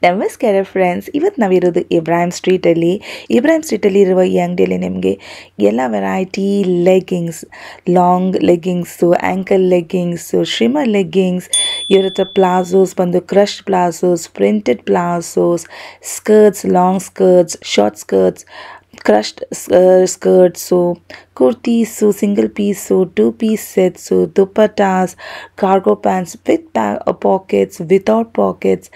ನಮಸ್ಕಾರ ಫ್ರೆಂಡ್ಸ್, ಇವತ್ತು ನಾವಿರೋದು ಇಬ್ರಾಹಿಂ ಸ್ಟ್ರೀಟಲ್ಲಿ ಇರುವ ಈ ಅಂಗಡಿಯಲ್ಲಿ ನಿಮಗೆ ಎಲ್ಲ variety leggings, long leggings, ankle leggings, shimmer leggings, ಇವ್ರ ಹತ್ರ ಪ್ಲಾಝೋಸ್ ಬಂದು crushed palazzos, printed palazzos, skirts, long skirts, short skirts, crushed skirts, kurtis, single piece, 2 piece sets, dupattas, cargo pants with pockets, without pockets,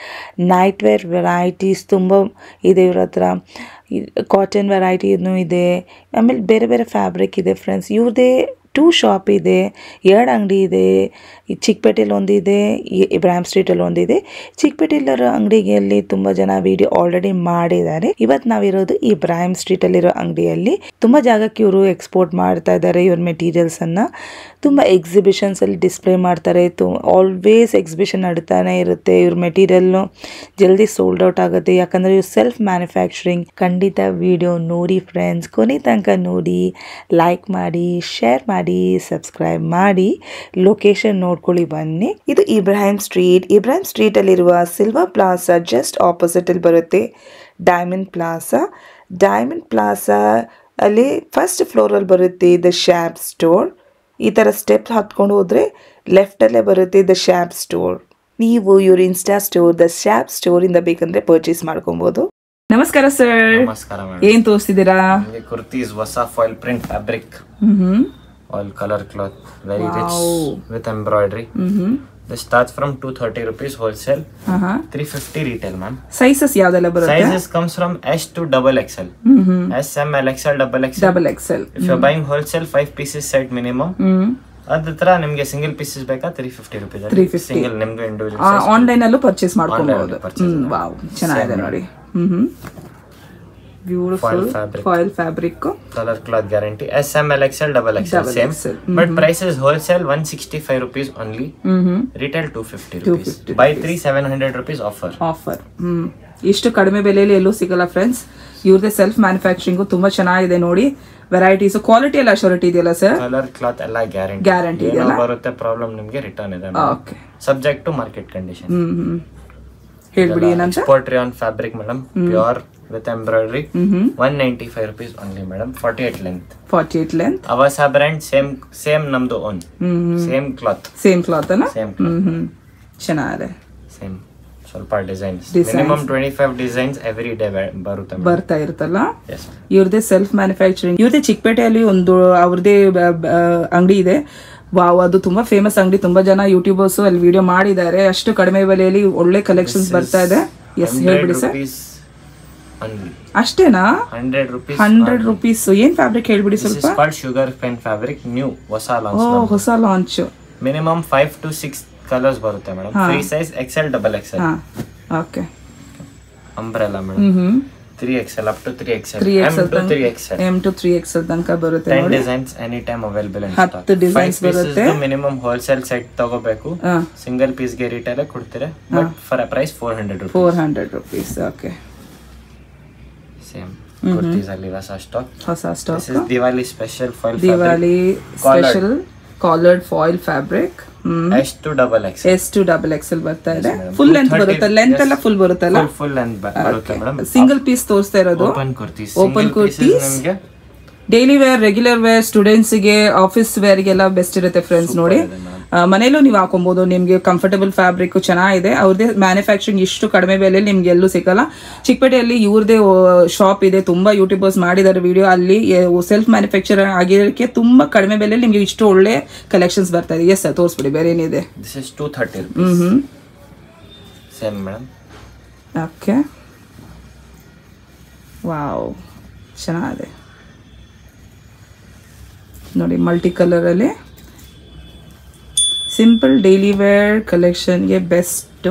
night wear varieties ತುಂಬ ಇದೆ ಇವ್ರ ಹತ್ರ. Cotton ವೆರೈಟಿನೂ ಇದೆ, ಆಮೇಲೆ ಬೇರೆ ಬೇರೆ ಫ್ಯಾಬ್ರಿಕ್ ಇದೆ ಫ್ರೆಂಡ್ಸ್. ಇವ್ರದ್ದೇ 2 ಶಾಪ್ ಇದೆ, 2 ಅಂಗಡಿ ಇದೆ. ಚಿಕ್ಕಪೇಟೆಯಲ್ಲಿ ಒಂದಿದೆ, ಇಬ್ರಾಹಿಂ ಸ್ಟ್ರೀಟಲ್ಲಿ ಒಂದಿದೆ. ಚಿಕ್ಕಪೇಟೆಯಲ್ಲಿರೋ ಅಂಗಡಿಯಲ್ಲಿ ತುಂಬ ಜನ ವಿಡಿಯೋ ಆಲ್ರೆಡಿ ಮಾಡಿದ್ದಾರೆ. ಇವತ್ತು ನಾವಿರೋದು ಇಬ್ರಾಹಿಂ ಸ್ಟ್ರೀಟಲ್ಲಿರೋ ಅಂಗಡಿಯಲ್ಲಿ. ತುಂಬ ಜಾಗಕ್ಕೆ ಇವರು ಎಕ್ಸ್ಪೋರ್ಟ್ ಮಾಡ್ತಾ ಇದ್ದಾರೆ ಇವ್ರ ಮೆಟೀರಿಯಲ್ಸನ್ನು. ತುಂಬ ಎಕ್ಸಿಬಿಷನ್ಸಲ್ಲಿ ಡಿಸ್ಪ್ಲೇ ಮಾಡ್ತಾರೆ. ಆಲ್ವೇಸ್ ಎಕ್ಸಿಬಿಷನ್ ನಡೀತಾನೆ ಇರುತ್ತೆ. ಇವ್ರ ಮೆಟೀರಿಯಲ್ಲು ಜಲ್ದಿ ಸೋಲ್ಡ್ ಔಟ್ ಆಗುತ್ತೆ, ಯಾಕಂದರೆ ಇವ್ರು ಸೆಲ್ಫ್ ಮ್ಯಾನುಫ್ಯಾಕ್ಚರಿಂಗ್. ಖಂಡಿತ ವಿಡಿಯೋ ನೋಡಿ ಫ್ರೆಂಡ್ಸ್, ಕೊನೆ ತನಕ ನೋಡಿ, ಲೈಕ್ ಮಾಡಿ, ಶೇರ್ ಮಾಡಿ, ಸಬ್ಸ್ಕ್ರೈಬ್ ಮಾಡಿ, ಲೊಕೇಶನ್ ನೋಡ್ಕೊಳ್ಳಿ ಬನ್ನಿ. ಇದು ಇಬ್ರಾಹಿಂ ಸ್ಟ್ರೀಟಲ್ಲಿರುವ ಸಿಲ್ವರ್ ಪ್ಲಾಜಾ ಜಸ್ಟ್ ಆಪೋಸಿಟಲ್ಲಿ ಬರುತ್ತೆ ಡೈಮಂಡ್ ಪ್ಲಾಜಾ ಅಲ್ಲಿ ಫಸ್ಟ್ ಫ್ಲೋರಲ್ಲಿ ಬರುತ್ತೆ ದ ಶಾಪ್ ಸ್ಟೋರ್. ಈ ಥರ ಸ್ಟೆಪ್ ಹತ್ಕೊಂಡು ಹೋದರೆ ಲೆಫ್ಟಲ್ಲೇ ಬರುತ್ತೆ ದ ಶಾಪ್ ಸ್ಟೋರ್. ನೀವು ಇವ್ರ ಇನ್ಸ್ಟಾ ಸ್ಟೋರ್ ದ ಶಾಪ್ ಸ್ಟೋರಿಂದ ಬೇಕಂದ್ರೆ ಪರ್ಚೇಸ್ ಮಾಡ್ಕೊಬೋದು. ನಮಸ್ಕಾರ ಸರ್. ನಮಸ್ಕಾರ ಮೇಡಮ್. ಏನ್ ತೋರಿಸ್ತಿದ್ದೀರಾ? ಕುರ್ತೀಸ್ ಹೊಸ foil print fabric, all colour cloth, very rich with embroidery. This starts from 230 rupees wholesale, 350 retail, ma'am. Sizes ಯಾವ್ದೆಲ್ಲ ಬರುತ್ತೆ? Sizes comes from S to double XL. S, M, L, XL, double XL. If you're buying wholesale 5 pieces set minimum. ಅದತ್ರ ನಿಮಗೆ single pieces ಬೇಕಾ 350 rupees. Single ನಿಮ್ದು individual online ಅಲ್ಲೂ purchase ಮಾಡ್ಕೊಬಹುದು. Wow, ಚೆನ್ನಾಗಿದೆ ನೋಡಿ. Beautiful foil fabric, colour cloth guarantee. S, M, L, XL, double XL same, but price is wholesale 165 rupees only, retail 250 rupees. Buy 3 700 rupees offer. ಇಷ್ಟು ಕಡಿಮೆ ಬೆಲೆಯಲ್ಲಿ ಎಲ್ಲೂ ಸಿಗಲ್ಲ ಫ್ರೆಂಡ್ಸ್. ಇವ್ರದೇ ಸೆಲ್ಫ್ ಮ್ಯಾನುಫ್ಯಾಕ್ಚರಿಂಗ್ ತುಂಬಾ ಚೆನ್ನಾಗಿದೆ ನೋಡಿ. ವೆರೈಟೀಸ್, ಕ್ವಾಲಿಟಿ ಎಲ್ಲ ಅಶ್ಯೂರಿಟಿ ಇದೆಯಲ್ಲ ಸರ್? ಕಲರ್ ಕ್ಲಾತ್ ಎಲ್ಲ ಗ್ಯಾರಂಟಿ ಇದೆಯಲ್ಲ. ಬರುತ್ತೆ ಪ್ರಾಬ್ಲಮ್ ನಿಮಗೆ ರಿಟರ್ನ್ ಇದೆ. Okay, subject to market condition. ಹೇಳ್ಬಿಡಿ ಏನಂತ. ಸ್ಪಾಟ್ರಿಯಾನ್ fabric madam, pure with embroidery, 195 rupees only madam. 48 length. Avasa brand, same namdu own, same cloth ಅಲ್ಲ? ಚೆನ್ನಾಗಿದೆ. same ಸ್ವಲ್ಪ designs, minimum 25 designs every day ಬರ್ತಾ ಇರುತ್ತಲ್ಲ. ಇವ್ರದೇ ಸೆಲ್ಫ್ ಮ್ಯಾನುಫ್ಯಾಕ್ಚರಿಂಗ್. ಇವ್ರದೇ ಚಿಕ್ಕಪೇಟೆಯಲ್ಲಿ ಒಂದು ಅವ್ರದೇ ಅಂಗಡಿ ಇದೆ. ವಾವ್, ಅದು ತುಂಬಾ ಫೇಮಸ್ ಅಂಗಡಿ. ತುಂಬಾ ಜನ ಯೂಟ್ಯೂಬರ್ಸ್ ಅಲ್ಲಿ ವಿಡಿಯೋ ಮಾಡಿದ್ದಾರೆ. ಅಷ್ಟು ಕಡಿಮೆ ಬೆಲೆಯಲ್ಲಿ ಒಳ್ಳೆ ಕಲೆಕ್ಷನ್ಸ್ ಬರ್ತಾ ಇದೆ. ಎಸ್, ಹೇಳ್ಬಿಡಿ ಸರ್. ಅಷ್ಟೇನಾ? 100 rupees. ಏನ್ ಫ್ಯಾಬ್ರಿಕ್ ಹೇಳ್ಬಿಡಿ ಸ್ವಲ್ಪ. ಶುಗರ್ ಪೆನ್ ಫ್ಯಾಬ್ರಿಕ್, ನ್ಯೂ ಹೊಸ ಲಾಂಚ್. ಮಿನಿಮಮ್ 5 to 6 ಕಲರ್ಸ್ ಬರುತ್ತೆ madam. Free size XL, double XL. Okay. Umbrella madam, 3XL up to 3XL, M to 3XL ತನಕ ಬರುತ್ತೆ. 10 designs any time available in stock. 10 designs ಬರುತ್ತೆ. Minimum wholesale set ತಗೋಬೇಕು. Single piece ಗೆ retail ಕೊಡ್ತೀರಾ, but for a price 400 rupees. Okay, same kurtis ಅಲ್ಲಿ ಹೊಸ stock. This is Diwali special foil collared foil fabric. S to double XL ಬರ್ತಾ ಇದೆ. Full length ಬರುತ್ತೆ. Length ಎಲ್ಲ ಫುಲ್ ಬರುತ್ತಲ್ಲ? ಫುಲ್ ಲೆಂತ್ ಬರುತ್ತೆ ಮೇಡಮ್. ಸಿಂಗಲ್ ಪೀಸ್ ತೋರಿಸ್ತಾ ಇರೋದು. Open kurtis daily wear, regular wear, students ಗೆ, ಆಫೀಸ್ ವೇರ್ ಗೆಲ್ಲ ಬೆಸ್ಟ್ ಇರುತ್ತೆ ಫ್ರೆಂಡ್ಸ್. ನೋಡಿ, ಮನೇಲೂ ನೀವು ಹಾಕೊಬಹುದು. ನಿಮ್ಗೆ ಕಂಫರ್ಟಬಲ್ ಫ್ಯಾಬ್ರಿಕ್ ಚೆನ್ನಾಗಿದೆ. ಅವ್ರದೇ ಮ್ಯಾನುಫ್ಯಾಕ್ಚರಿಂಗ್ ಇಷ್ಟು ಕಡಿಮೆ ಬೆಲೆಯಲ್ಲಿ ನಿಮ್ಗೆ ಎಲ್ಲೂ ಸಿಗಲ್ಲ. ಚಿಕ್ಕಪೇಟೆಯಲ್ಲಿ ಇವ್ರದೇ ಶಾಪ್ ಇದೆ. ತುಂಬಾ ಯೂಟ್ಯೂಬರ್ಸ್ ಮಾಡಿದ್ದಾರೆ ವಿಡಿಯೋ. ಅಲ್ಲಿ ಸೆಲ್ಫ್ ಮ್ಯಾನುಫ್ಯಾಕ್ಚರ್ ಆಗಿರೋಕ್ಕೆ ತುಂಬಾ ಕಡಿಮೆ ಬೆಲೆಯಲ್ಲಿ ನಿಮ್ಗೆ ಇಷ್ಟು ಒಳ್ಳೆ ಕಲೆಕ್ಷನ್ಸ್ ಬರ್ತಾ ಇದೆ. ಎಸ್ ಸರ್, ತೋರಿಸ್ಬಿಡಿ. ಬೇರೆ ಏನಿದೆ? This is 230 rupees. Same madam. Okay, wow, ಚೆನ್ನಾಗಿದೆ ನೋಡಿ. ಮಲ್ಟಿ ಕಲರ್ ಅಲ್ಲಿ ಸಿಂಪಲ್ ಡೈಲಿ ವೇರ್ ಕಲೆಕ್ಷನ್ಗೆ ಬೆಸ್ಟ್.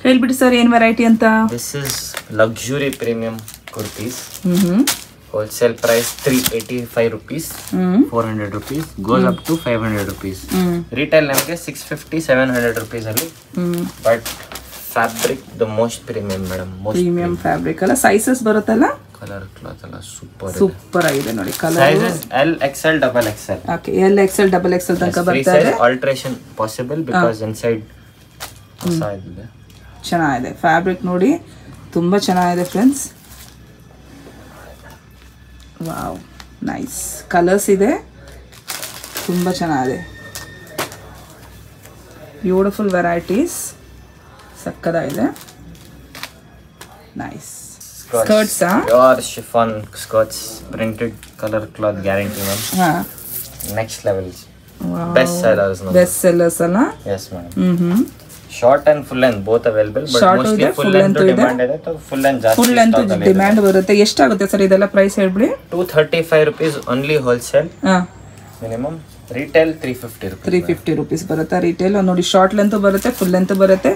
ಹೇಳ್ಬಿಡಿ ಸರ್, ಏನ್ ವೆರೈಟಿ ಅಂತ? This is luxury premium kurtis. Wholesale price 385 rupees, 400 rupees, goes up to 500 rupees. Retail ನಮಗೆ 650 700 rupees ಅಲ್ಲಿ. But fabric the most premium madam. Premium fabric ಅಲ್ಲ? ಸೈಜಸ್ ಬರುತ್ತಲ್ಲ? Colour cloth ಎಲ್ಲ super ಆಗಿದೆ ನೋಡಿ. Colour sizes L, XL, double XL. Okay, L, XL, double XL ತನಕ ಬರ್ತಾ ಇದೆ. ಆಲ್ಟರೇಷನ್ ಪಾಸಿಬಲ್ ಬಿಕಾಸ್ ಇನ್ಸೈಡ್ ಹೊಸ ಇದೆ. ಚೆನ್ನಾಗಿದೆ ಫ್ಯಾಬ್ರಿಕ್ ನೋಡಿ, ತುಂಬ ಚೆನ್ನಾಗಿದೆ ಫ್ರೆಂಡ್ಸ್. Wow nice. ಕಲರ್ಸ್ ಇದೆ, ತುಂಬ ಚೆನ್ನಾಗಿದೆ. ಬ್ಯೂಟಿಫುಲ್ ವೆರೈಟೀಸ್, ಸಕ್ಕದಾಗಿದೆ. Nice. Skirts pure chiffon skirts, printed colour cloth guarantee ma'am. ಹಾಂ, next level best sellers. Best sellers ಅಲ್ಲ? Yes madam. Short and full length both available, but mostly full length demand ಇದೆ, full length ಜಾಸ್ತಿ full length demand ಬರುತ್ತೆ. ಎಷ್ಟಾಗುತ್ತೆ sir ಇದೆಲ್ಲ price ಹೇಳ್ಬಿಡಿ? 235 rupees only wholesale. ಹಾಂ, minimum retail 350 rupees. 350 rupees ಬರುತ್ತೆ retail. ನೋಡಿ ಶಾರ್ಟ್ ಲೆಂತ್ ಬರುತ್ತೆ, ಫುಲ್ ಲೆಂತ್ ಬರುತ್ತೆ.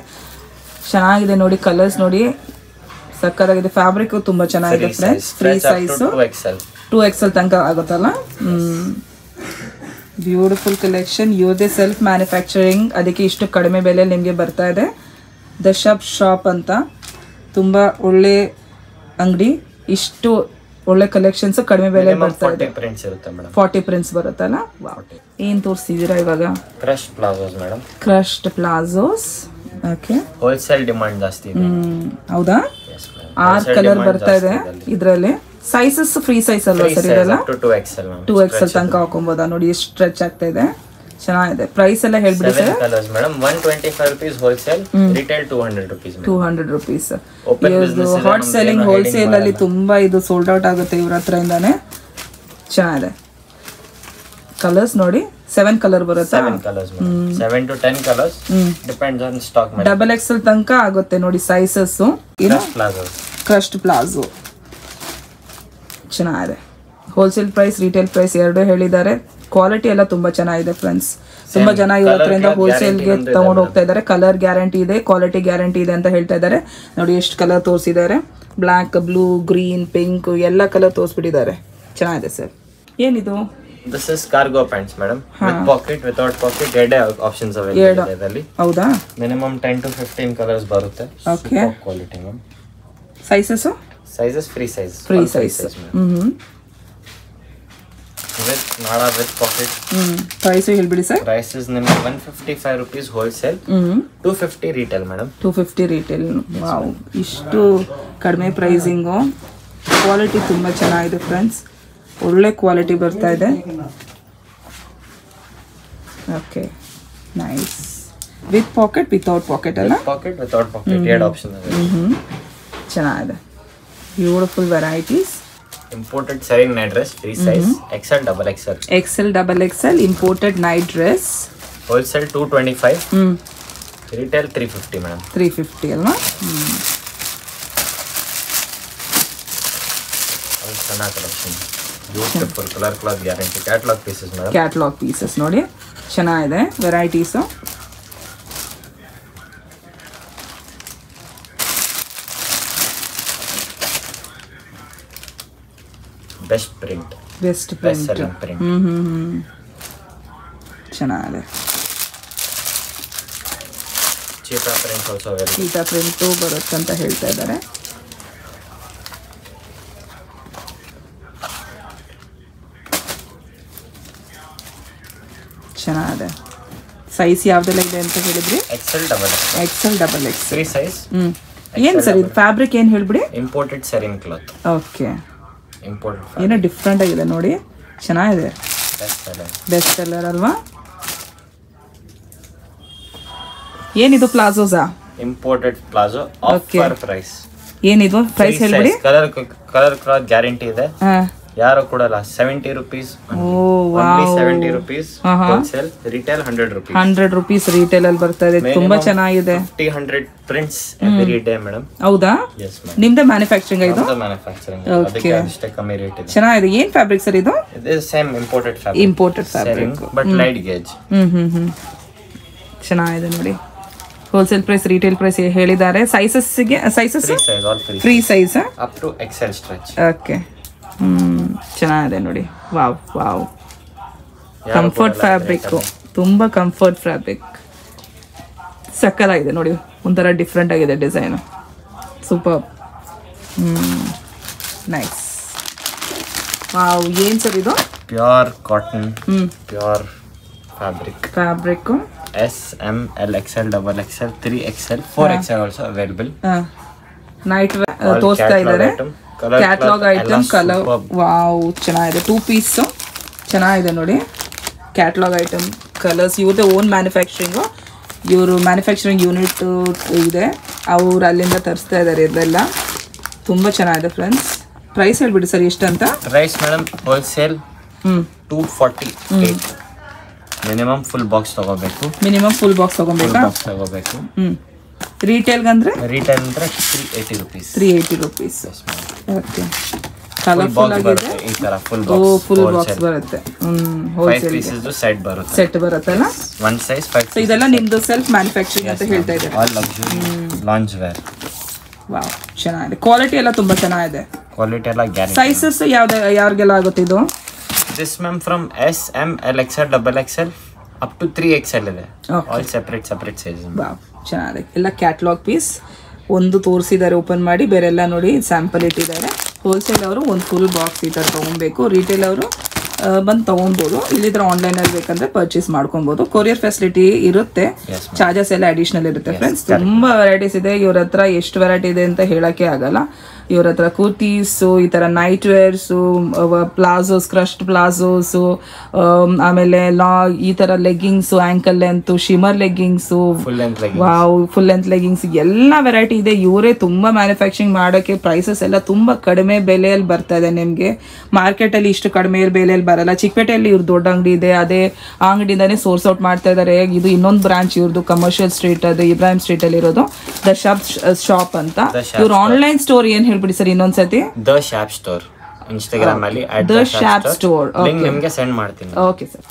ಚೆನ್ನಾಗಿದೆ ನೋಡಿ, ಕಲರ್ಸ್ ನೋಡಿ ಸಕ್ಕತ್ತಾಗಿದೆ. ಫ್ಯಾಬ್ರಿಕ್ ತುಂಬಾ ಚೆನ್ನಾಗಿದೆ ಫ್ರೆಂಡ್ಸ್. ಫ್ರೀ ಸೈಜ್ 2XL ತನಕ ಆಗುತ್ತಲ್ಲ. Beautiful collection. ಇವ್ರದೇ ಸೆಲ್ಫ್ ಮ್ಯಾನುಫ್ಯಾಕ್ಚರಿಂಗ್, ಅದಕ್ಕೆ ಇಷ್ಟು ಕಡಿಮೆ ಬೆಲೆಯಲ್ಲಿ ನಿಮಗೆ ಬರ್ತಾ ಇದೆ. ದಶಪ್ ಶಾಪ್ ಅಂತ ತುಂಬ ಒಳ್ಳೆ ಅಂಗಡಿ, ಇಷ್ಟು ಒಳ್ಳೆ ಕಲೆಕ್ಷನ್ಸ್ ಕಡಿಮೆ ಬೆಲೆ ಬರ್ತಾ ಇದೆ. 40 ಪ್ರಿಂಟ್ಸ್ ಬರುತ್ತಲ್ಲ. ಏನ್ ತೋರಿಸ್ತಿದ್ದೀರಾ ಇವಾಗ? Crush palazzos madam. Crushed palazzos. Okay, wholesale demand ಜಾಸ್ತಿ ಇದೆ. ಹೌದಾ? 6 ಕಲರ್ ಬರ್ತಾ ಇದೆ ಇದರಲ್ಲಿ. ಸೈಜಸ್ ಫ್ರೀ ಸೈಜ್ ಅಲ್ವಾ ಸರ್ ಇದೆಲ್ಲ? 2XL ತನಕ ಹಾಕೊಬೋದಾ? ನೋಡಿ ಎಷ್ಟು ಸ್ಟ್ರೆಚ್ ಆಗ್ತಾ ಇದೆ, ಚೆನ್ನಾಗಿದೆ. ಪ್ರೈಸ್ ಎಲ್ಲ ಹೇಳ್ಬಿಡಿ sir. Colours madam 125 rupees wholesale, retail 200 rupees. 200 rupees. Hot selling wholesale ಅಲ್ಲಿ ತುಂಬಾ ಇದು ಸೋಲ್ಡ್ ಔಟ್ ಆಗುತ್ತೆ ಇವ್ರ ಹತ್ರ ಇಂದಾನೆ. ಚೆನ್ನಾಗಿದೆ. ಕಲರ್ಸ್ ನೋಡಿ, 7 ಕಲರ್ ಬರುತ್ತೆ. 7 to 10 colours, depends on stock. XXL ತನಕ ಆಗುತ್ತೆ ನೋಡಿ ಸೈಜಸ್. ಕ್ರಶ್ಡ್ ಪ್ಲಾಜೋ ಚೆನ್ನಾಗಿದೆ. ಹೋಲ್ಸೇಲ್ ಪ್ರೈಸ್, ರಿಟೇಲ್ ಪ್ರೈಸ್ ಎರಡೂ ಹೇಳಿದ್ದಾರೆ. ಕ್ವಾಲಿಟಿ ಎಲ್ಲ ತುಂಬಾ ಚೆನ್ನಾಗಿದೆ ಫ್ರೆಂಡ್ಸ್. ತುಂಬಾ ಜನ ಇವ್ರ ಹತ್ರದಿಂದ ಹೋಲ್ಸೇಲ್ಗೆ ತಗೊಂಡು ಹೋಗ್ತಾ ಇದ್ದಾರೆ. ಕಲರ್ ಗ್ಯಾರಂಟಿ ಇದೆ, ಕ್ವಾಲಿಟಿ ಗ್ಯಾರಂಟಿ ಇದೆ ಅಂತ ಹೇಳ್ತಾ ಇದ್ದಾರೆ. ನೋಡಿ ಎಷ್ಟು ಕಲರ್ ತೋರಿಸಿದ್ದಾರೆ. ಬ್ಲ್ಯಾಕ್, ಬ್ಲೂ, ಗ್ರೀನ್, ಪಿಂಕ್ ಎಲ್ಲ ಕಲರ್ ತೋರಿಸ್ಬಿಟ್ಟಿದ್ದಾರೆ. ಚೆನ್ನಾಗಿದೆ ಸರ್. ಏನಿದು? This is cargo pants madam, with pocket, without pocket, ಎರಡೇ ಆಪ್ಷನ್ಸ್ ಅವೈಲೇಬಲ್ ಇದೆ ಇದರಲ್ಲಿ. ಹೌದಾ? ಮಿನಿಮಮ್ 10 to 15 ಕಲರ್ಸ್ ಬರುತ್ತೆ. Okay, quality ma'am. Sizes free size. With nada with pocket. Price ಹೇಳ್ಬಿಡಿ ಸರ್. ಪ್ರೈಸ್ ಇಸ್ ನಿಮಗೆ 155 rupees wholesale, 250 retail madam. 250 retail. Wow, ಇಷ್ಟು ಕಡಿಮೆ pricing. Quality ತುಂಬಾ ಚೆನ್ನಾಗಿದೆ ಫ್ರೆಂಡ್ಸ್, ಒಳ್ಳೆ ಕ್ವಾಲಿಟಿ ಬರ್ತಾ ಇದೆ. Okay, nice. With pocket, without pocket ಅಲ್ಲ? ಪಾಕೆಟ್, ವಿತೌಟ್ ಪಾಕೆಟ್ ಎರಡು ಆಪ್ಷನ್ ಇದೆ. ಚೆನ್ನಾಗಿದೆ. Beautiful varieties. ಇಂಪೋರ್ಟೆಡ್ ಸೆರಿಂಗ್ night dress, free size, XL XXL. XL XXL imported night dress. Wholesale 225, retail 350 madam. 350 ಅಲ್ವಾ? ಚೆನ್ನಾಗಿ collection. Beautiful colour cloth guarantee. Catalogue pieces madam. Catalogue pieces ನೋಡಿ, ಚೆನ್ನಾಗಿದೆ varieties. Best print. ಚೆನ್ನಾಗಿದೆ. Cheetah print also available. Cheetah print ಬರುತ್ತೆ ಅಂತ ಹೇಳ್ತಾ ಇದ್ದಾರೆ. ಚೆನ್ನಾಗಿದೆ. ಸೈಜ್ ಯಾವ್ದೆಲ್ಲ ಇದೆ ಅಂತ ಹೇಳಿದ್ರಿ? XL XXL. Free size. ಏನು ಸರ್ ಇದು ಫ್ಯಾಬ್ರಿಕ್ ಏನು ಹೇಳ್ಬಿಡಿ? ಇಂಪೋರ್ಟೆಡ್ ಸೆರಿಂಗ್ ಕ್ಲಾತ್. Okay, imported. ಏನೋ ಡಿಫ್ರೆಂಟ್ ಆಗಿದೆ ನೋಡಿ, ಚೆನ್ನಾಗಿದೆ. ಬೆಸ್ಟ್ ಸೆಲ್ಲರ್ ಅಲ್ವಾ? ಏನಿದು ಪ್ಲಾಜೋಸಾ? Imported palazzo, offer price. ಏನಿದು ಪ್ರೈಸ್ ಹೇಳ್ಬಿಡಿ? ಕಲರ್ ಕ್ಲಾತ್ ಗ್ಯಾರಂಟಿ ಇದೆ, ಯಾರು ಕೊಡಲ್ಲ. 70 rupees. 70 rupees wholesale, retail 100 rupees. 100 rupees retail ಅಲ್ಲಿ ಬರ್ತಾ ಇದೆ. ತುಂಬಾ ಚೆನ್ನಾಗಿದೆ. 100 prints every day ಮೇಡಂ. ಹೌದಾ? Yes ma'am. ನಿಮ್ದೇ ಮ್ಯಾನುಫ್ಯಾಕ್ಚರಿಂಗ್ ಇದು? ನಮ್ದೇ ಮ್ಯಾನುಫ್ಯಾಕ್ಚರಿಂಗ್, ಅದಕ್ಕೆ ಅಷ್ಟೇ ಕಮ್ಮಿ ರೇಟ್ ಇದೆ. ಚೆನ್ನಾಗಿದೆ. ಏನ್ ಫ್ಯಾಬ್ರಿಕ್ ಸರ್ ಇದು? ಇದು same imported fabric. Imported fabric but light gauge. ಚೆನ್ನಾಗಿದೆ ನೋಡಿ. ಹೋಲ್ಸೇಲ್ ಪ್ರೈಸ್, ರಿಟೇಲ್ ಪ್ರೈಸ್ ಹೇಳಿದ್ದಾರೆ. Sizes free size up to XL stretch. Okay, ಚೆನ್ನಾಗಿದೆ ನೋಡಿ. ವಾವ್ ವಾವ್, ಕಂಫರ್ಟ್ ಫ್ಯಾಬ್ರಿಕ್, ತುಂಬ ಕಂಫರ್ಟ್ ಫ್ಯಾಬ್ರಿಕ್. ಸಕ್ಕತ್ತಾಗಿದೆ ನೋಡಿ, ಒಂಥರ ಡಿಫ್ರೆಂಟ್ ಆಗಿದೆ ಡಿಸೈನು. Super, nice. ವಾವ್, ಏನು ಸರ್ ಇದು? Pure cotton, pure fabric. S, M, L, XL, double XL, 3XL, 4XL also available. Night All ತೋರಿಸ್ತಾ catalog ಇದ್ದಾರೆ. item. Color catalogue cloth item ಎಲ್ಲ ಕಲರ್ superb. ವಾವ್ ಚೆನ್ನಾಗಿದೆ. 2 piece ಚೆನ್ನಾಗಿದೆ ನೋಡಿ. Catalogue item colours ಇವ್ರದ್ದು own manufacturing. ಇವರು manufacturing unit ಇದೆ, ಅವ್ರು ಅಲ್ಲಿಂದ ತರಿಸ್ತಾ ಇದ್ದಾರೆ. ಇದೆಲ್ಲ ತುಂಬ ಚೆನ್ನಾಗಿದೆ ಫ್ರೆಂಡ್ಸ್. ಪ್ರೈಸ್ ಹೇಳ್ಬಿಡಿ ಸರ್ ಎಷ್ಟಂತ. Price madam wholesale 248. Minimum full box ತಗೋಬೇಕು. ಮಿನಿಮಮ್ ಫುಲ್ ಬಾಕ್ಸ್ ತಗೋಬೇಕು. ರಿಟೇಲ್ಗಂದ್ರೆ ರಿಟೇಲ್ ಅಂದ್ರೆ 380 rupees. 380 rupees. ಓಕೆ. ಕಲರ್ಫುಲ್ ಆಗಿದೆ. ಈ ತರ ಫುಲ್ ಬಾಕ್ಸ್ ಬರುತ್ತೆ. ಹೋಲ್ಸೇಲ್ ಪೀಸಸ್ ಸೆಟ್ ಬರುತ್ತೆ. ಸೆಟ್ ಬರುತ್ತಲ್ಲ. One size 5. ಸೊ ಇದೆಲ್ಲ ನಿಮ್ದು ಸೆಲ್ಫ್ ಮ್ಯಾನುಫ್ಯಾಕ್ಚರಿಂಗ್ ಅಂತ ಹೇಳ್ತಾ ಇದ್ದಾರೆ. All luxury lounge wear. Wow ಚೆನ್ನಾಗಿದೆ. ಕ್ವಾಲಿಟಿ ಎಲ್ಲ ತುಂಬಾ ಚೆನ್ನಾಗಿದೆ. ಕ್ವಾಲಿಟಿ ಎಲ್ಲ ಗ್ಯಾರಂಟಿ. ಸೈಜಸ್ ಯಾರಿಗೆಲ್ಲ ಆಗುತ್ತೆ ಇದು? This ma'am from S, M, L, XL, double XL up to 3XL ಇದೆ. All separate size. ವಾವ್ ಚೆನ್ನಾಗಿದೆ. ಎಲ್ಲ ಕ್ಯಾಟ್ಲಾಗ್ ಪೀಸ್ ಒಂದು ತೋರಿಸಿದ್ದಾರೆ ಓಪನ್ ಮಾಡಿ, ಬೇರೆಲ್ಲ ನೋಡಿ ಸ್ಯಾಂಪಲ್ ಇಟ್ಟಿದ್ದಾರೆ. ಹೋಲ್ಸೇಲ್ ಅವರು ಒಂದು ಫುಲ್ ಬಾಕ್ಸ್ ಈ ಥರ ತೊಗೊಬೇಕು. ರಿಟೇಲ್ ಅವರು ಬಂದು ತೊಗೊಬೋದು. ಇಲ್ಲಿದ್ರೆ ಆನ್ಲೈನಲ್ಲಿ ಬೇಕಂದ್ರೆ ಪರ್ಚೇಸ್ ಮಾಡ್ಕೊಬೋದು. ಕೊರಿಯರ್ ಫೆಸಿಲಿಟಿ ಇರುತ್ತೆ. ಚಾರ್ಜಸ್ ಎಲ್ಲ ಅಡಿಷ್ನಲ್ ಇರುತ್ತೆ ಫ್ರೆಂಡ್ಸ್. ತುಂಬ ವೆರೈಟೀಸ್ ಇದೆ ಇವ್ರ ಹತ್ರ. ಎಷ್ಟು ವೆರೈಟಿ ಇದೆ ಅಂತ ಹೇಳೋಕ್ಕೆ ಆಗಲ್ಲ. ಇವ್ರ ಹತ್ರ ಕುರ್ತೀಸು, ಈ ಥರ ನೈಟ್ ವೇರ್ಸು, ಪ್ಲಾಜೋಸ್, ಕ್ರಶ್ಡ್ ಪ್ಲಾಜೋಸು, ಆಮೇಲೆ ಈ ಥರ leggings, ankle length, shimmer leggings, wow full length leggings ಎಲ್ಲ ವೆರೈಟಿ ಇದೆ. ಇವರೇ ತುಂಬ ಮ್ಯಾನುಫ್ಯಾಕ್ಚರಿಂಗ್ ಮಾಡೋಕ್ಕೆ ಪ್ರೈಸಸ್ ಎಲ್ಲ ತುಂಬ ಕಡಿಮೆ ಬೆಲೆಯಲ್ಲಿ ಬರ್ತಾ ಇದೆ. ನಿಮಗೆ ಮಾರ್ಕೆಟಲ್ಲಿ ಇಷ್ಟು ಕಡಿಮೆ ಬೆಲೆಯಲ್ಲಿ ಬರಲ್ಲ. ಚಿಕ್ಕಪೇಟೆಯಲ್ಲಿ ಇವ್ರು ದೊಡ್ಡ ಅಂಗಡಿ ಇದೆ, ಅದೇ ಆ ಅಂಗಡಿಯಿಂದಾನೇ ಸೋರ್ಸ್ ಔಟ್ ಮಾಡ್ತಾ ಇದ್ದಾರೆ. ಇದು ಇನ್ನೊಂದು ಬ್ರಾಂಚ್ ಇವ್ರದ್ದು ಕಮರ್ಷಿಯಲ್ ಸ್ಟ್ರೀಟ್, ಅದು ಇಬ್ರಾಹಿಂ ಸ್ಟ್ರೀಟ್ ಅಲ್ಲಿ ಇರೋದು ದ ಶಾಪ್ ಅಂತ. ಇವ್ರ ಆನ್ಲೈನ್ ಸ್ಟೋರ್ ಏನ್ ಹೇಳ್ಬಿಡಿ ಸರ್ ಇನ್ನೊಂದ್ಸತಿ. ದ ಶಾಪ್ ಸ್ಟೋರ್ ಇನ್ಸ್ಟಾಗ್ರಾಮ್ ಅಲ್ಲಿ ದ ಶಾಪ್ ಸ್ಟೋರ್ ಲಿಂಕ್ ನಿಮಗೆ ಸೆಂಡ್ ಮಾಡ್ತೀನಿ. Okay sir.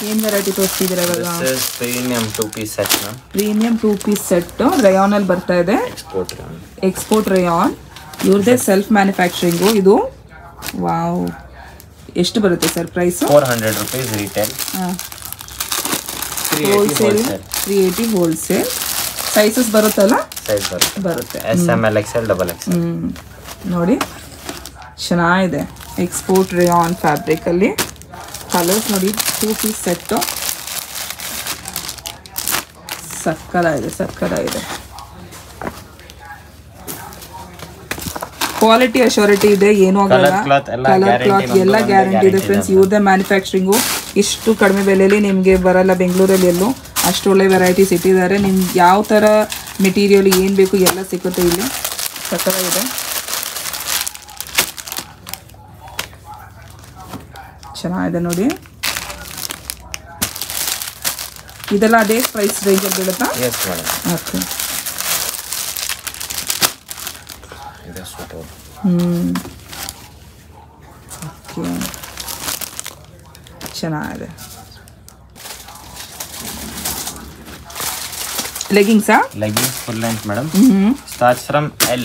ಏನ್ ವೆರೈಟಿ ತೋರಿಸ್ತಿದ್ದೀರಾ ಇವಾಗ? Premium 2 piece set. Premium 2 piece set rayon ಅಲ್ಲಿ ಬರ್ತಾ ಇದೆ. Export rayon. ಇವ್ರದೇ ಸೆಲ್ಫ್ ಮ್ಯಾನುಫ್ಯಾಕ್ಚರಿಂಗು ಇದು. ವಾವ್ ಎಷ್ಟು ಬರುತ್ತೆ sir price? 400 rupees retail. Wholesale 380 wholesale. Sizes ಬರುತ್ತಲ್ಲ? ಸೈಜ್ ಬರುತ್ತೆ. S, M, L, XL, double XL. ನೋಡಿ ಚೆನ್ನಾಗಿದೆ. ಎಕ್ಸ್ಪೋರ್ಟ್ ರೇಯಾನ್ ಫ್ಯಾಬ್ರಿಕ್ ಅಲ್ಲಿ ಕಲರ್ಸ್ ನೋಡಿ. 2 ಪೀಸ್ ಸೆಟ್ಟು ಸಕ್ಕದಾಗಿದೆ. ಕ್ವಾಲಿಟಿ ಅಶ್ಯೂರಿಟಿ ಇದೆ, ಏನೂ ಆಗಲ್ಲ. ಕಲರ್ ಕ್ಲಾತ್ ಎಲ್ಲ ಗ್ಯಾರಂಟಿ ಇದೆ ಫ್ರೆಂಡ್ಸ್. ಇವ್ರದೇ ಮ್ಯಾನುಫ್ಯಾಕ್ಚರಿಂಗು. ಇಷ್ಟು ಕಡಿಮೆ ಬೆಲೆಯಲ್ಲಿ ನಿಮಗೆ ಬರಲ್ಲ ಬೆಂಗಳೂರಲ್ಲಿ ಎಲ್ಲೂ. ಅಷ್ಟು ಒಳ್ಳೆ ವೆರೈಟೀಸ್ ಇಟ್ಟಿದ್ದಾರೆ. ನಿಮ್ಗೆ ಯಾವ ಥರ ಮೆಟೀರಿಯಲ್ ಏನು ಬೇಕು ಎಲ್ಲ ಸಿಗುತ್ತೆ ಇಲ್ಲಿ. ಸಕ್ಕತ್ತಾಗಿದೆ. ಚೆನ್ನಾಗಿದೆ ನೋಡಿ. ಇದೆಲ್ಲ ಅದೇ ಪ್ರೈಸ್ ರೇಂಜಲ್ಲಿ ಬೀಳುತ್ತಾ? ಓಕೆ. ಓಕೆ ಚೆನ್ನಾಗಿದೆ. ಲೆಗ್ಗಿಂಗ್ಸಾ? Leggings full length madam. Starts from L,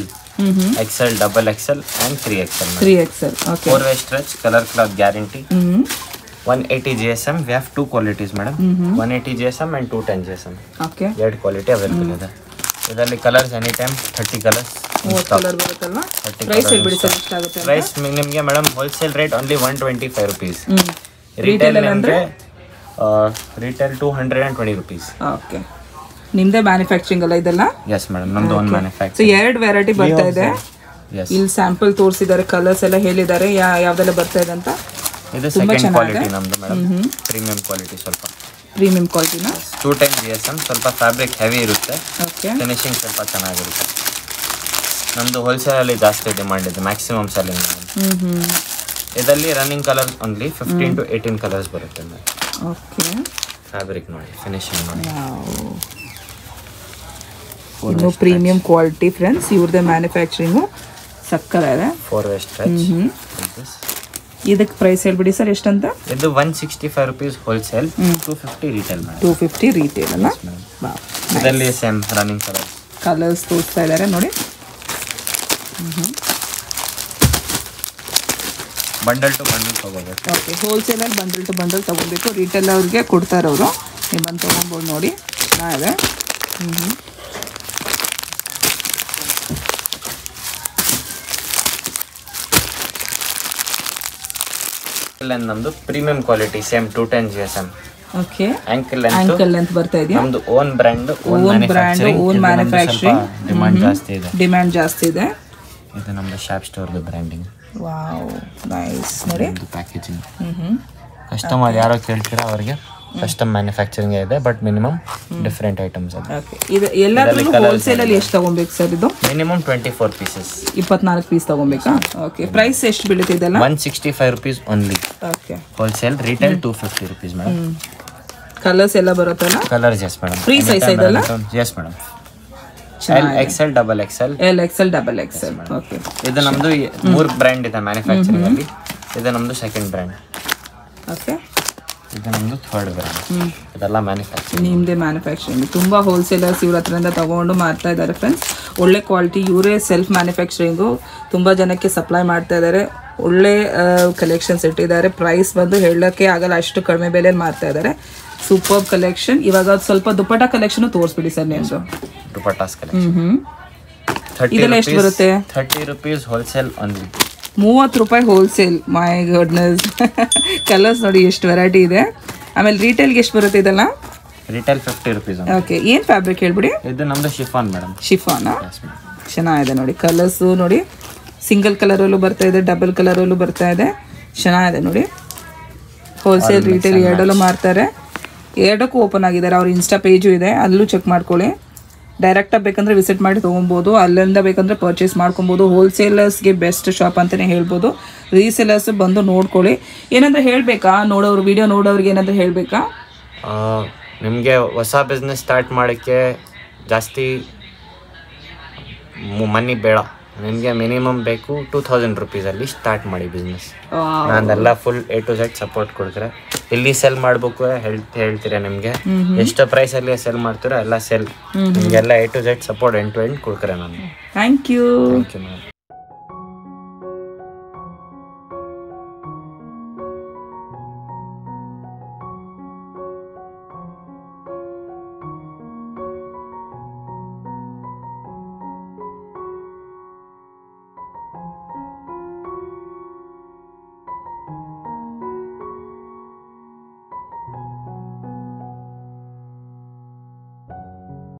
XL, double XL and 3XL. 3XL. Okay. 4-way stretch, color cloth guarantee. 180 GSM. We have 2 qualities madam. 180 GSM and 210 GSM. Okay. ಎರಡು quality available ಇದೆ. ಇದರಲ್ಲಿ colours any time 30 colours. Colour ಬರುತ್ತಲ್ವಾ? Price ಹೇಳ್ಬಿಡಿ sir ಎಷ್ಟಾಗುತ್ತೆ? Price ನಿಮಗೆ madam wholesale rate only 125 rupees. Retail ಅಂದ್ರೆ retail 220 rupees. Okay. ನಿಮ್ದೇ manufacturing ಅಲ್ಲ ಇದೆಲ್ಲ? ಎಸ್ ಮೇಡಮ್ ನಮ್ದು ಓನ್ ಮ್ಯಾನುಫ್ಯಾಕ್ಚರಿಂಗ್. ಸೊ ಎರಡು ವೆರೈಟಿ ಬರ್ತಾ ಇದೆ. ಇಲ್ಲಿ ಸ್ಯಾಂಪಲ್ ತೋರಿಸಿದ್ದಾರೆ, ಕಲರ್ಸ್ ಎಲ್ಲ ಹೇಳಿದ್ದಾರೆ ಯಾವ್ದೆಲ್ಲ ಬರ್ತಾ ಇದೆ ಅಂತ. ಇದು ಸೆಕೆಂಡ್ ಕ್ವಾಲಿಟಿ ನಮ್ದು ಮೇಡಮ್. ಪ್ರೀಮಿಯಂ ಕ್ವಾಲಿಟಿ, ಸ್ವಲ್ಪ ಪ್ರೀಮಿಯಂ ಕ್ವಾಲಿಟಿನ. 210 GSM. ಸ್ವಲ್ಪ ಫ್ಯಾಬ್ರಿಕ್ ಹೆವಿ ಇರುತ್ತೆ. ಓಕೆ. ಫಿನಿಶಿಂಗ್ ಸ್ವಲ್ಪ ಚೆನ್ನಾಗಿರುತ್ತೆ. ನಮ್ದು ಹೋಲ್ಸೇಲ್ ಅಲ್ಲಿ ಜಾಸ್ತಿ ಡಿಮಾಂಡ್ ಇದೆ, ಮ್ಯಾಕ್ಸಿಮಮ್ ಸೆಲ್ಲಿಂಗ್. ಇದರಲ್ಲಿ running colour only 15 to 18 colours ಬರುತ್ತೆ ಮೇಡಮ್. ಓಕೆ. ಫ್ಯಾಬ್ರಿಕ್ ನೋಡಿ, ಫಿನಿಶಿಂಗ್ ನೋಡಿ. ಇನ್ನು ಪ್ರೀಮಿಯಂ ಕ್ವಾಲಿಟಿ ಫ್ರೆಂಡ್ಸ್. ಇವ್ರದೇ ಮ್ಯಾನುಫ್ಯಾಕ್ಚರಿಂಗು ಸಕ್ಕತ್ತಾಗಿದೆ. 4-way stretch. ಇದಕ್ಕೆ ಪ್ರೈಸ್ ಹೇಳ್ಬಿಡಿ ಸರ್ ಎಷ್ಟಂತ? ಇದು 165 rupees wholesale, 250 retail madam. 250 retail ಅಲ್ಲ? ಇದರಲ್ಲಿ ಸೇಮ್ ರನ್ನಿಂಗ್ ಕಲರ್ಸ್ ತೋರಿಸ್ತಾ ಇದ್ದಾರೆ ನೋಡಿ. ಬಂಡಲ್ ಟು ಬಂಡಲ್ ತಗೋಬೇಕು. ಓಕೆ. ಹೋಲ್ಸೇಲಲ್ಲಿ ಬಂಡಲ್ ಟು ಬಂಡಲ್ ತೊಗೋಬೇಕು. ರಿಟೇಲ್ ಅವ್ರಿಗೆ ಕೊಡ್ತಾರೆ ಅವರು. ನೀವು ಬಂದು ತೊಗೊಬೋದು ನೋಡಿ. ಚೆನ್ನಾಗಿದೆ. ನಮ್ದು premium quality same 210 GSM. Okay, ankle length ಬರ್ತಾ ಇದೆಯಾ? ನಮ್ದು own brand, own manufacturing. Demand ಜಾಸ್ತಿ ಇದೆ. ಇದು ನಮ್ದು ಶಾಪ್ ಸ್ಟೋರ್ದು ಬ್ರ್ಯಾಂಡಿಂಗ್. Wow, nice. ನೋಡಿ ಪ್ಯಾಕೇಜಿಂಗ್. ಕಸ್ಟಮರ್ ಯಾರೋ ಕೇಳ್ತೀರಾ ಅವ್ರಿಗೆ ಕಸ್ಟಮ್ ಮ್ಯಾನುಫ್ಯಾಕ್ಚರಿಂಗ್ ಇದೆ, ಬಟ್ ಮಿನಿಮಮ್ ಡಿಫರೆಂಟ್ ಐಟಮ್ಸ್ ಅದು. ಓಕೆ, ಇದು ಎಲ್ಲದರಲ್ಲೂ ಹೋಲ್ಸೇಲ್ ಅಲ್ಲಿ ಎಷ್ಟು ತಗೊಬೇಕು ಸರ್? ಇದು ಮಿನಿಮಮ್ 24 ಪೀಸಸ್, 24 ಪೀಸ್ ತಗೊಬೇಕಾ? ಓಕೆ, ಪ್ರೈಸ್ ಎಷ್ಟು ಬೀಳುತ್ತೆ ಇದೆಲ್ಲ? 165 rupees only. Okay, wholesale. Retail 250 rupees madam. Colours ಎಲ್ಲ ಬರುತ್ತಲ್ಲ? Colours yes madam. Free size ಇದೆಲ್ಲ? Yes madam. XL, XXL, LXL, XXL. ಓಕೆ, ಇದು ನಮ್ದು 3 ಬ್ರ್ಯಾಂಡ್ ಇದೆ ಮ್ಯಾನುಫ್ಯಾಕ್ಚರಿಂಗ್ ಅಲ್ಲಿ. ಇದು ನಮ್ದು ಸೆಕೆಂಡ್ ಬ್ರ್ಯಾಂಡ್. ಓಕೆ, ಇದು ನಮ್ದು ಥರ್ಡ್ ಬ್ರ್ಯಾಂಡ್. ಇದೆಲ್ಲ ಮ್ಯಾನುಫ್ಯಾಕ್ಚರಿಂಗ್. ನಿಮ್ಮದೇ ಮ್ಯಾನುಫ್ಯಾಕ್ಚರಿಂಗ್. ತುಂಬ ಹೋಲ್ಸೇಲರ್ಸ್ ಇವ್ರ ಹತ್ರದಿಂದ ತಗೊಂಡು ಮಾಡ್ತಾ ಇದ್ದಾರೆ ಫ್ರೆಂಡ್ಸ್. ಒಳ್ಳೆ ಕ್ವಾಲಿಟಿ. ಇವರೇ ಸೆಲ್ಫ್ ಮ್ಯಾನುಫ್ಯಾಕ್ಚರಿಂಗು, ತುಂಬ ಜನಕ್ಕೆ ಸಪ್ಲೈ ಮಾಡ್ತಾ ಇದ್ದಾರೆ. ಒಳ್ಳೆ ಕಲೆಕ್ಷನ್ಸ್ ಇಟ್ಟಿದ್ದಾರೆ. ಪ್ರೈಸ್ ಬಂದು ಹೇಳೋಕ್ಕೆ ಆಗಲ್ಲ, ಅಷ್ಟು ಕಡಿಮೆ ಬೆಲೆಯಲ್ಲಿ ಮಾಡ್ತಾ ಇದ್ದಾರೆ. Super collection. ಇವಾಗ ಸ್ವಲ್ಪ ದುಪ್ಪಟ್ಟ ಕಲೆಕ್ಷನ್ ತೋರಿಸ್ಬಿಡಿ ಸರ್ ನಿಮ್ದು. ದುಪಟ್ಟಾಸ್ ಕಲೆಕ್ಷನ್. ಇದೆಲ್ಲ ಎಷ್ಟು ಬರುತ್ತೆ? 30 rupees ಹೋಲ್ಸೇಲ್ ಓನ್ಲಿ. 30 ರೂಪಾಯಿ ಹೋಲ್ಸೇಲ್. My goodness. ಕಲರ್ಸ್ ನೋಡಿ ಎಷ್ಟು ವೆರೈಟಿ ಇದೆ. ಆಮೇಲೆ ರಿಟೇಲ್ಗೆ ಎಷ್ಟು ಬರುತ್ತೆ ಇದೆಲ್ಲ? Retail 50 rupees. ಓಕೆ, ಏನು ಫ್ಯಾಬ್ರಿಕ್ ಹೇಳ್ಬಿಡಿ? ಇದು ನಮ್ದು ಶಿಫಾನ್ ಮೇಡಮ್. ಶಿಫಾನಾ? ಚೆನ್ನಾಗಿದೆ ನೋಡಿ. ಕಲರ್ಸು ನೋಡಿ, ಸಿಂಗಲ್ ಕಲರಲ್ಲೂ ಬರ್ತಾ ಇದೆ, ಡಬಲ್ ಕಲರಲ್ಲೂ ಬರ್ತಾ ಇದೆ. ಚೆನ್ನಾಗಿದೆ ನೋಡಿ. ಹೋಲ್ಸೇಲ್ ರಿಟೇಲ್ ಎರಡಲ್ಲೂ ಮಾರ್ತಾರೆ. ಎರಡಕ್ಕೂ ಓಪನ್ ಆಗಿದ್ದಾರೆ. ಅವ್ರ ಇನ್ಸ್ಟಾ ಪೇಜು ಇದೆ, ಅಲ್ಲೂ ಚೆಕ್ ಮಾಡ್ಕೊಳ್ಳಿ. ಡೈರೆಕ್ಟಾಗಿ ಬೇಕಂದರೆ ವಿಸಿಟ್ ಮಾಡಿ ತೊಗೊಬೋದು, ಅಲ್ಲಿಂದ ಬೇಕಂದರೆ ಪರ್ಚೇಸ್ ಮಾಡ್ಕೊಬೋದು. ಹೋಲ್ಸೇಲರ್ಸ್ಗೆ ಬೆಸ್ಟ್ ಶಾಪ್ ಅಂತಲೇ ಹೇಳ್ಬೋದು. ರೀಸೇಲರ್ಸ್ ಬಂದು ನೋಡ್ಕೊಳ್ಳಿ. ಏನಂದ್ರೆ ಹೇಳಬೇಕಾ, ನೋಡೋರು ವಿಡಿಯೋ ನೋಡೋರಿಗೆ ಏನಾದರೂ ಹೇಳಬೇಕಾ? ನಿಮಗೆ ಹೊಸ ಬಿಸ್ನೆಸ್ ಸ್ಟಾರ್ಟ್ ಮಾಡೋಕ್ಕೆ ಜಾಸ್ತಿ ಮನಿ ಬೇಡ. ನಿಮಗೆ ಮಿನಿಮಮ್ ಬೇಕು 2000 rupees ಅಲ್ಲಿ ಸ್ಟಾರ್ಟ್ ಮಾಡಿ ಬಿಸ್ನೆಸ್. ನಾನೆಲ್ಲ full A to Z support ಕೊಡ್ತಾರೆ. ಇಲ್ಲಿ ಸೆಲ್ ಮಾಡಬೇಕು ಹೇಳ್ತೀರಾ, ನಿಮಗೆ ಎಷ್ಟು ಪ್ರೈಸಲ್ಲಿ ಸೆಲ್ ಮಾಡ್ತೀರೋ ಎಲ್ಲ ಸೆಲ್, ನಿಮಗೆಲ್ಲ A to Z support end to end ಕೊಡ್ತಾರೆ ನಾನು. Thank you. Thank you ma'am.